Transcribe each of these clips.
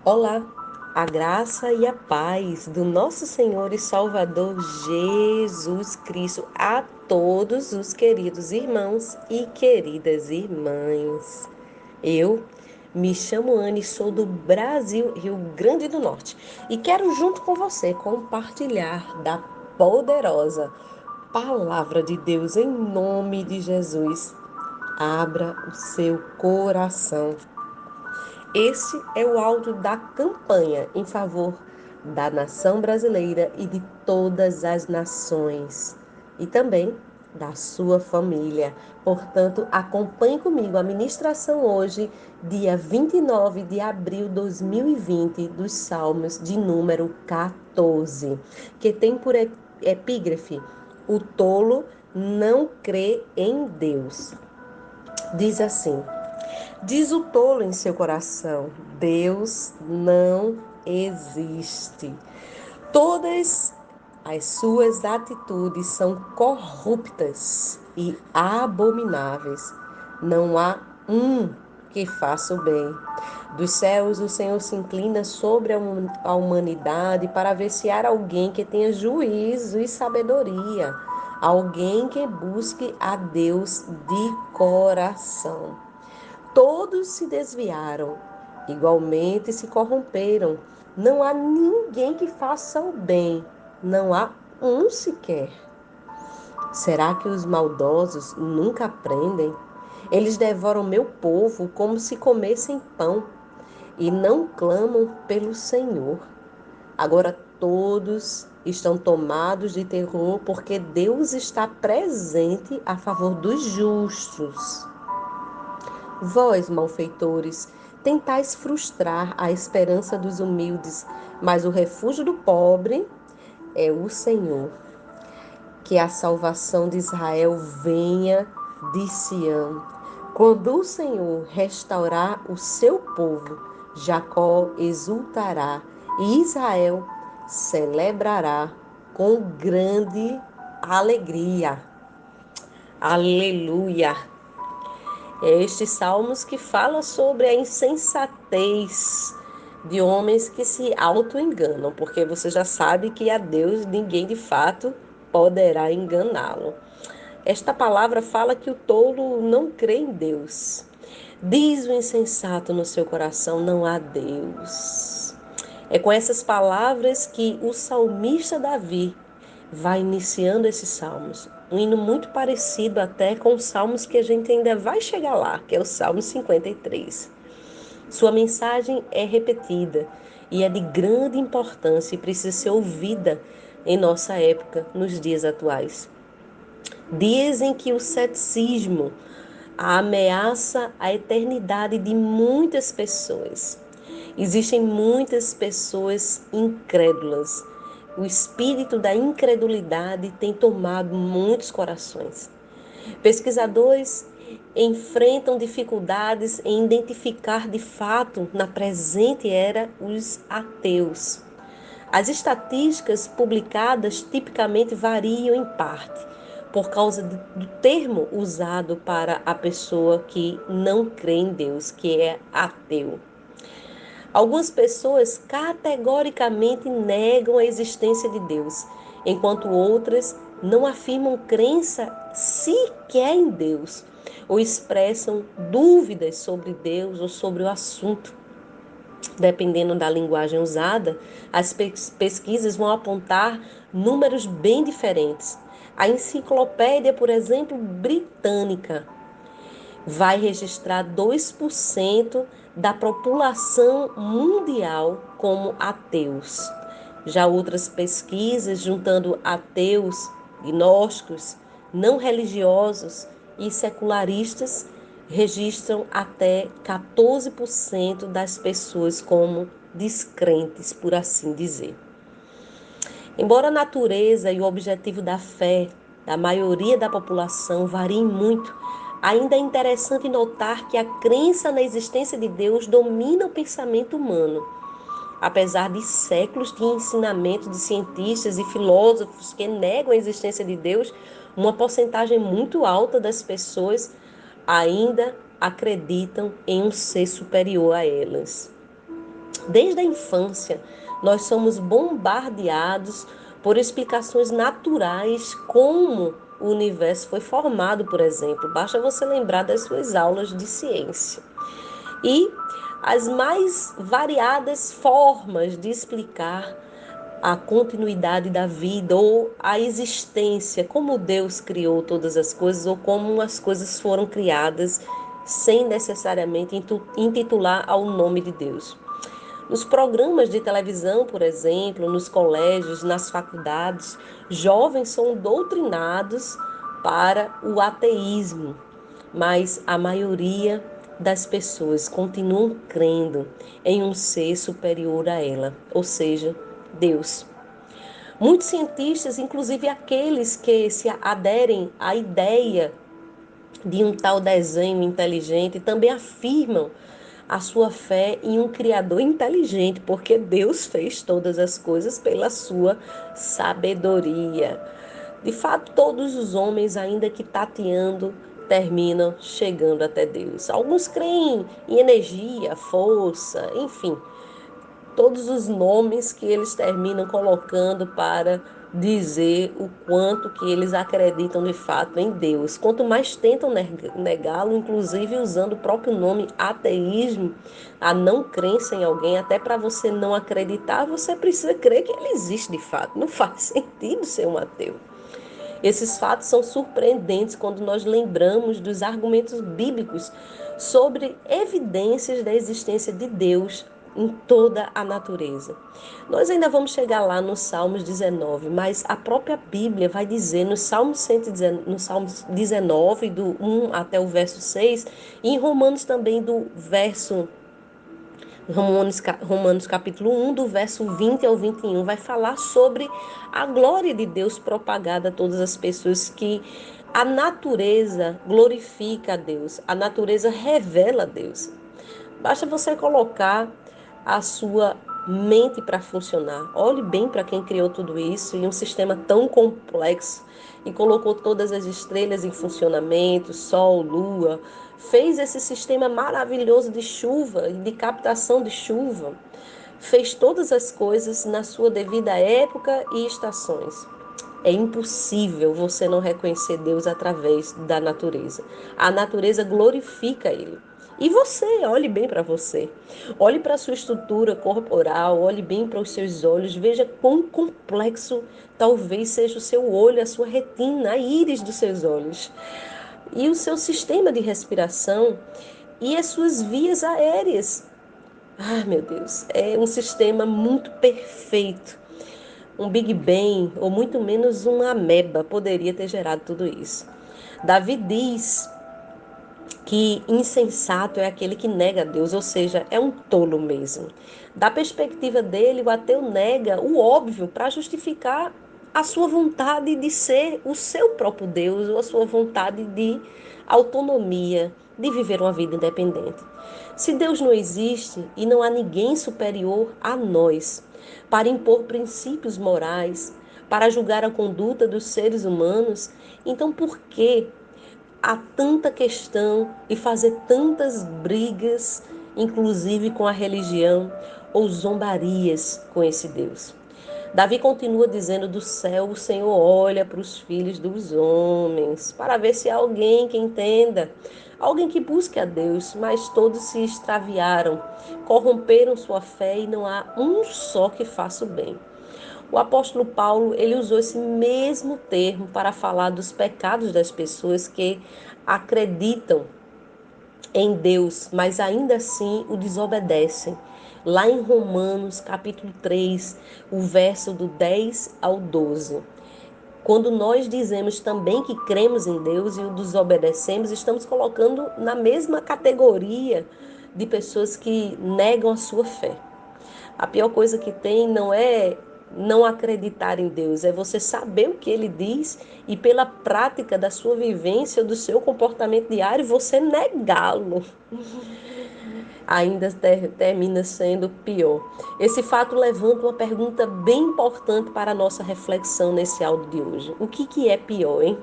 Olá, a graça e a paz do nosso Senhor e Salvador Jesus Cristo a todos os queridos irmãos e queridas irmãs. Eu me chamo Anne, sou do Brasil, Rio Grande do Norte, e quero junto com você compartilhar da poderosa Palavra de Deus em nome de Jesus. Abra o seu coração. Este é o áudio da campanha em favor da nação brasileira e de todas as nações, e também da sua família. Portanto, acompanhe comigo a ministração hoje, dia 29 de abril de 2020, dos Salmos de número 14, que tem por epígrafe: O tolo não crê em Deus. Diz assim: Diz o tolo em seu coração: Deus não existe. Todas as suas atitudes são corruptas e abomináveis. Não há um que faça o bem. Dos céus o Senhor se inclina sobre a humanidade para ver se há alguém que tenha juízo e sabedoria, alguém que busque a Deus de coração. Todos se desviaram, igualmente se corromperam. Não há ninguém que faça o bem, não há um sequer. Será que os maldosos nunca aprendem? Eles devoram meu povo como se comessem pão e não clamam pelo Senhor. Agora todos estão tomados de terror porque Deus está presente a favor dos justos. Vós, malfeitores, tentais frustrar a esperança dos humildes, mas o refúgio do pobre é o Senhor. Que a salvação de Israel venha de Sião. Quando o Senhor restaurar o seu povo, Jacó exultará e Israel celebrará com grande alegria. Aleluia! Estes salmos que fala sobre a insensatez de homens que se auto-enganam, porque você já sabe que a Deus ninguém de fato poderá enganá-lo. Esta palavra fala que o tolo não crê em Deus. Diz o insensato no seu coração: não há Deus. É com essas palavras que o salmista Davi vai iniciando esses salmos. Um hino muito parecido até com os salmos que a gente ainda vai chegar lá, que é o Salmo 53. Sua mensagem é repetida e é de grande importância e precisa ser ouvida em nossa época, nos dias atuais. Dizem que o ceticismo ameaça a eternidade de muitas pessoas. Existem muitas pessoas incrédulas. O espírito da incredulidade tem tomado muitos corações. Pesquisadores enfrentam dificuldades em identificar de fato, na presente era, os ateus. As estatísticas publicadas tipicamente variam em parte por causa do termo usado para a pessoa que não crê em Deus, que é ateu. Algumas pessoas categoricamente negam a existência de Deus, enquanto outras não afirmam crença sequer em Deus, ou expressam dúvidas sobre Deus ou sobre o assunto. Dependendo da linguagem usada, as pesquisas vão apontar números bem diferentes. A enciclopédia, por exemplo, britânica, vai registrar 2% da população mundial como ateus. Já outras pesquisas, juntando ateus, gnósticos, não religiosos e secularistas, registram até 14% das pessoas como descrentes, por assim dizer. Embora a natureza e o objetivo da fé da maioria da população variem muito, ainda é interessante notar que a crença na existência de Deus domina o pensamento humano. Apesar de séculos de ensinamento de cientistas e filósofos que negam a existência de Deus, uma porcentagem muito alta das pessoas ainda acreditam em um ser superior a elas. Desde a infância, nós somos bombardeados por explicações naturais como o universo foi formado, por exemplo. Basta você lembrar das suas aulas de ciência. E as mais variadas formas de explicar a continuidade da vida ou a existência, como Deus criou todas as coisas ou como as coisas foram criadas sem necessariamente intitular ao nome de Deus. Nos programas de televisão, por exemplo, nos colégios, nas faculdades, jovens são doutrinados para o ateísmo, mas a maioria das pessoas continuam crendo em um ser superior a ela, ou seja, Deus. Muitos cientistas, inclusive aqueles que se aderem à ideia de um tal desenho inteligente, também afirmam a sua fé em um Criador inteligente, porque Deus fez todas as coisas pela sua sabedoria. De fato, todos os homens, ainda que tateando, terminam chegando até Deus. Alguns creem em energia, força, enfim, todos os nomes que eles terminam colocando para dizer o quanto que eles acreditam de fato em Deus. Quanto mais tentam negá-lo, inclusive usando o próprio nome ateísmo, a não crença em alguém, até para você não acreditar, você precisa crer que ele existe de fato. Não faz sentido ser um ateu. Esses fatos são surpreendentes quando nós lembramos dos argumentos bíblicos sobre evidências da existência de Deus em toda a natureza. Nós ainda vamos chegar lá no Salmos 19, mas a própria Bíblia vai dizer no Salmos 119, no Salmos 19, do 1 até o verso 6, e em Romanos também do verso Romanos capítulo 1, do verso 20 ao 21, vai falar sobre a glória de Deus propagada a todas as pessoas, que a natureza glorifica a Deus, a natureza revela a Deus. Basta você colocar a sua mente para funcionar. Olhe bem para quem criou tudo isso e um sistema tão complexo e colocou todas as estrelas em funcionamento, sol, lua, fez esse sistema maravilhoso de chuva e de captação de chuva, fez todas as coisas na sua devida época e estações. É impossível você não reconhecer Deus através da natureza. A natureza glorifica Ele. E você, olhe bem para você. Olhe para a sua estrutura corporal, olhe bem para os seus olhos, veja quão complexo talvez seja o seu olho, a sua retina, a íris dos seus olhos. E o seu sistema de respiração e as suas vias aéreas. Ah, meu Deus, é um sistema muito perfeito. Um Big Bang, ou muito menos uma ameba, poderia ter gerado tudo isso. Davi diz que insensato é aquele que nega a Deus, ou seja, é um tolo mesmo. Da perspectiva dele, o ateu nega o óbvio para justificar a sua vontade de ser o seu próprio Deus, ou a sua vontade de autonomia, de viver uma vida independente. Se Deus não existe e não há ninguém superior a nós para impor princípios morais, para julgar a conduta dos seres humanos, então por que há tanta questão e fazer tantas brigas, inclusive com a religião, ou zombarias com esse Deus? Davi continua dizendo: do céu o Senhor olha para os filhos dos homens, para ver se há alguém que entenda, alguém que busque a Deus, mas todos se extraviaram, corromperam sua fé e não há um só que faça o bem. O apóstolo Paulo, ele usou esse mesmo termo para falar dos pecados das pessoas que acreditam em Deus, mas ainda assim o desobedecem. Lá em Romanos, capítulo 3, o verso do 10 ao 12. Quando nós dizemos também que cremos em Deus e o desobedecemos, estamos colocando na mesma categoria de pessoas que negam a sua fé. A pior coisa que tem não é não acreditar em Deus, é você saber o que Ele diz e pela prática da sua vivência, do seu comportamento diário, você negá-lo. Ainda termina sendo pior. Esse fato levanta uma pergunta bem importante para a nossa reflexão nesse áudio de hoje. O que é pior, hein?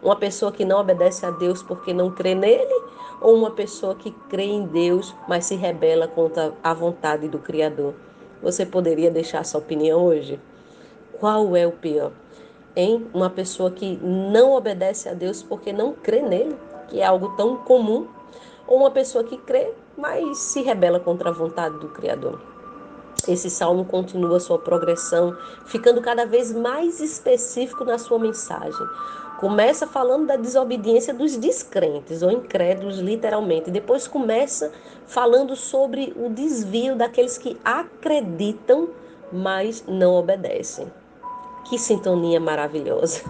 Uma pessoa que não obedece a Deus porque não crê nele, ou uma pessoa que crê em Deus, mas se rebela contra a vontade do Criador? Você poderia deixar sua opinião hoje? Qual é o pior? Em uma pessoa que não obedece a Deus porque não crê nele, que é algo tão comum, ou uma pessoa que crê, mas se rebela contra a vontade do Criador? Esse salmo continua sua progressão, ficando cada vez mais específico na sua mensagem. Começa falando da desobediência dos descrentes, ou incrédulos, literalmente. Depois começa falando sobre o desvio daqueles que acreditam, mas não obedecem. Que sintonia maravilhosa!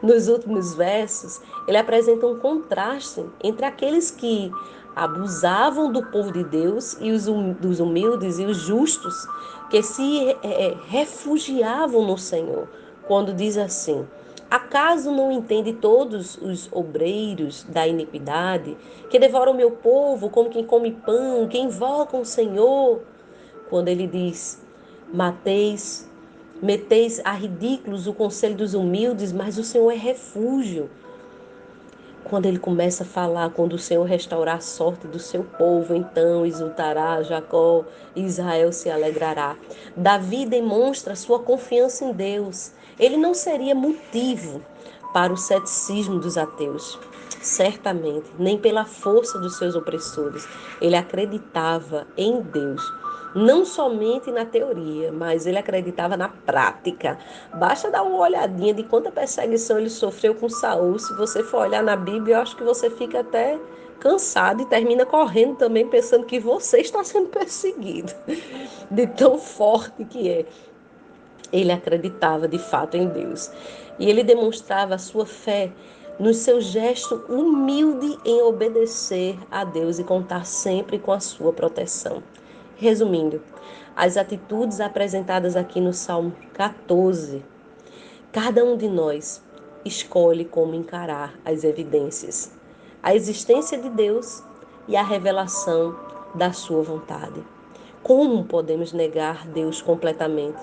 Nos últimos versos, ele apresenta um contraste entre aqueles que abusavam do povo de Deus e dos humildes e os justos que se refugiavam no Senhor. Quando diz assim: acaso não entende todos os obreiros da iniquidade que devoram o meu povo como quem come pão, que invocam o Senhor? Quando ele diz: meteis a ridículos o conselho dos humildes, mas o Senhor é refúgio. Quando ele começa a falar, quando o Senhor restaurar a sorte do seu povo, então exultará Jacó e Israel se alegrará. Davi demonstra sua confiança em Deus. Ele não seria motivo para o ceticismo dos ateus. Certamente, nem pela força dos seus opressores. Ele acreditava em Deus. Não somente na teoria, mas ele acreditava na prática. Basta dar uma olhadinha de quanta perseguição ele sofreu com Saul. Se você for olhar na Bíblia, eu acho que você fica até cansado e termina correndo também, pensando que você está sendo perseguido, de tão forte que é. Ele acreditava de fato em Deus. E ele demonstrava a sua fé no seu gesto humilde em obedecer a Deus e contar sempre com a sua proteção. Resumindo, as atitudes apresentadas aqui no Salmo 14, cada um de nós escolhe como encarar as evidências, a existência de Deus e a revelação da sua vontade. Como podemos negar Deus completamente?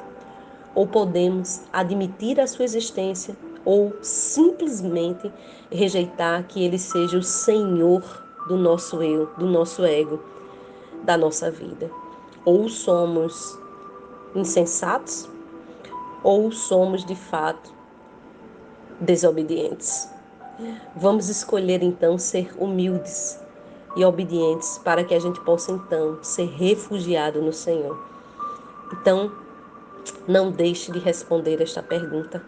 Ou podemos admitir a sua existência ou simplesmente rejeitar que ele seja o Senhor do nosso eu, do nosso ego, da nossa vida. Ou somos insensatos ou somos de fato desobedientes. Vamos escolher então ser humildes e obedientes para que a gente possa então ser refugiado no Senhor. Então, não deixe de responder esta pergunta.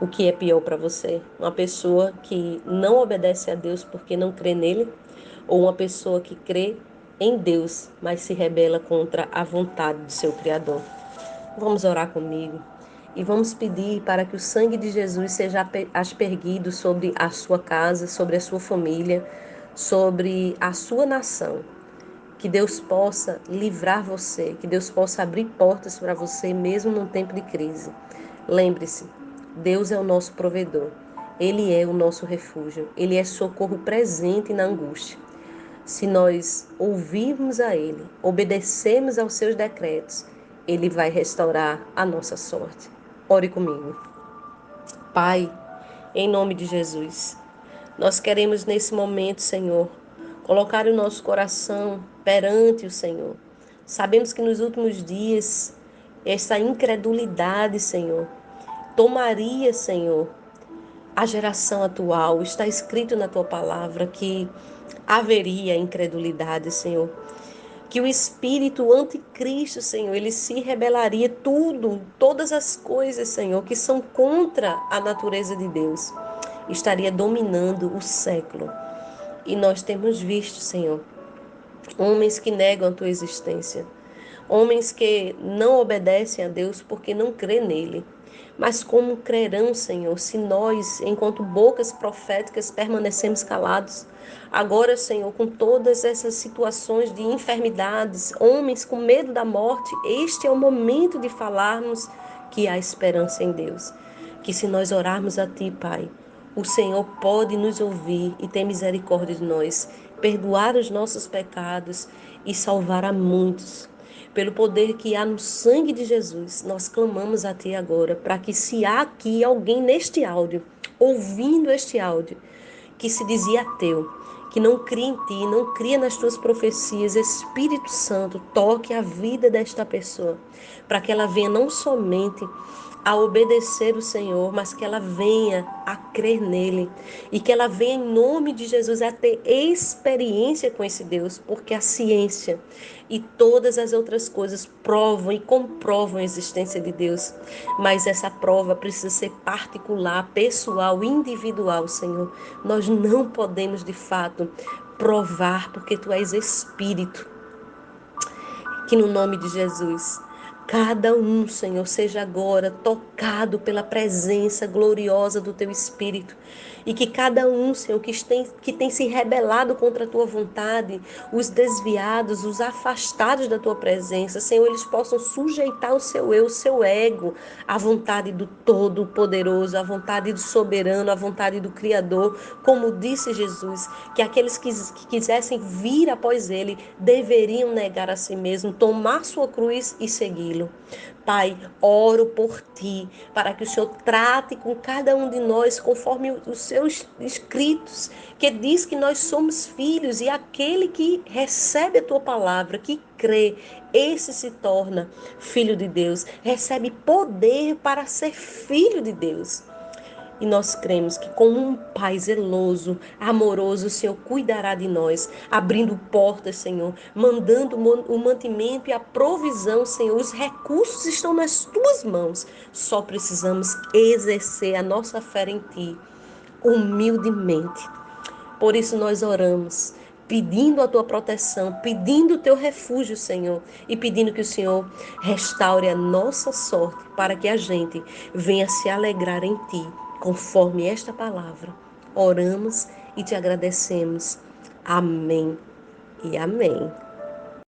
O que é pior para você? Uma pessoa que não obedece a Deus porque não crê nele? Ou uma pessoa que crê em Deus, mas se rebela contra a vontade do seu Criador? Vamos orar comigo e vamos pedir para que o sangue de Jesus seja aspergido sobre a sua casa, sobre a sua família, sobre a sua nação. Que Deus possa livrar você, que Deus possa abrir portas para você mesmo num tempo de crise. Lembre-se, Deus é o nosso provedor. Ele é o nosso refúgio. Ele é socorro presente na angústia. Se nós ouvirmos a Ele, obedecermos aos seus decretos, Ele vai restaurar a nossa sorte. Ore comigo. Pai, em nome de Jesus, nós queremos nesse momento, Senhor, colocar o nosso coração perante o Senhor. Sabemos que nos últimos dias, essa incredulidade, Senhor, tomaria, Senhor, a geração atual. Está escrito na tua palavra que haveria incredulidade, Senhor. Que o espírito anticristo, Senhor, ele se rebelaria todas as coisas, Senhor, que são contra a natureza de Deus, estaria dominando o século. E nós temos visto, Senhor, homens que negam a tua existência, homens que não obedecem a Deus porque não crê nele. Mas como crerão, Senhor, se nós, enquanto bocas proféticas, permanecemos calados? Agora, Senhor, com todas essas situações de enfermidades, homens com medo da morte, este é o momento de falarmos que há esperança em Deus. Que se nós orarmos a Ti, Pai, o Senhor pode nos ouvir e ter misericórdia de nós, perdoar os nossos pecados e salvar a muitos. Pelo poder que há no sangue de Jesus, nós clamamos a Ti agora, para que se há aqui alguém neste áudio, ouvindo este áudio, que se dizia ateu, que não cria em ti, não cria nas tuas profecias. Espírito Santo, toque a vida desta pessoa, para que ela venha não somente a obedecer o Senhor, mas que ela venha a crer nele e que ela venha em nome de Jesus a ter experiência com esse Deus, porque a ciência e todas as outras coisas provam e comprovam a existência de Deus, mas essa prova precisa ser particular, pessoal, individual, Senhor. Nós não podemos de fato provar, porque tu és Espírito. Que no nome de Jesus, cada um, Senhor, seja agora tocado pela presença gloriosa do Teu Espírito. E que cada um, Senhor, que tem se rebelado contra a Tua vontade, os desviados, os afastados da Tua presença, Senhor, eles possam sujeitar o seu eu, o seu ego, à vontade do Todo-Poderoso, à vontade do Soberano, à vontade do Criador. Como disse Jesus, que aqueles que quisessem vir após Ele deveriam negar a si mesmo, tomar sua cruz e segui-lo. Pai, oro por ti, para que o Senhor trate com cada um de nós conforme os seus escritos, que diz que nós somos filhos, e aquele que recebe a tua palavra, que crê, esse se torna filho de Deus, recebe poder para ser filho de Deus. E nós cremos que como um Pai zeloso, amoroso, o Senhor cuidará de nós, abrindo portas, Senhor, mandando o mantimento e a provisão, Senhor. Os recursos estão nas tuas mãos. Só precisamos exercer a nossa fé em ti, humildemente. Por isso nós oramos, pedindo a tua proteção, pedindo o teu refúgio, Senhor, e pedindo que o Senhor restaure a nossa sorte, para que a gente venha se alegrar em ti, conforme esta palavra. Oramos e te agradecemos. Amém e amém.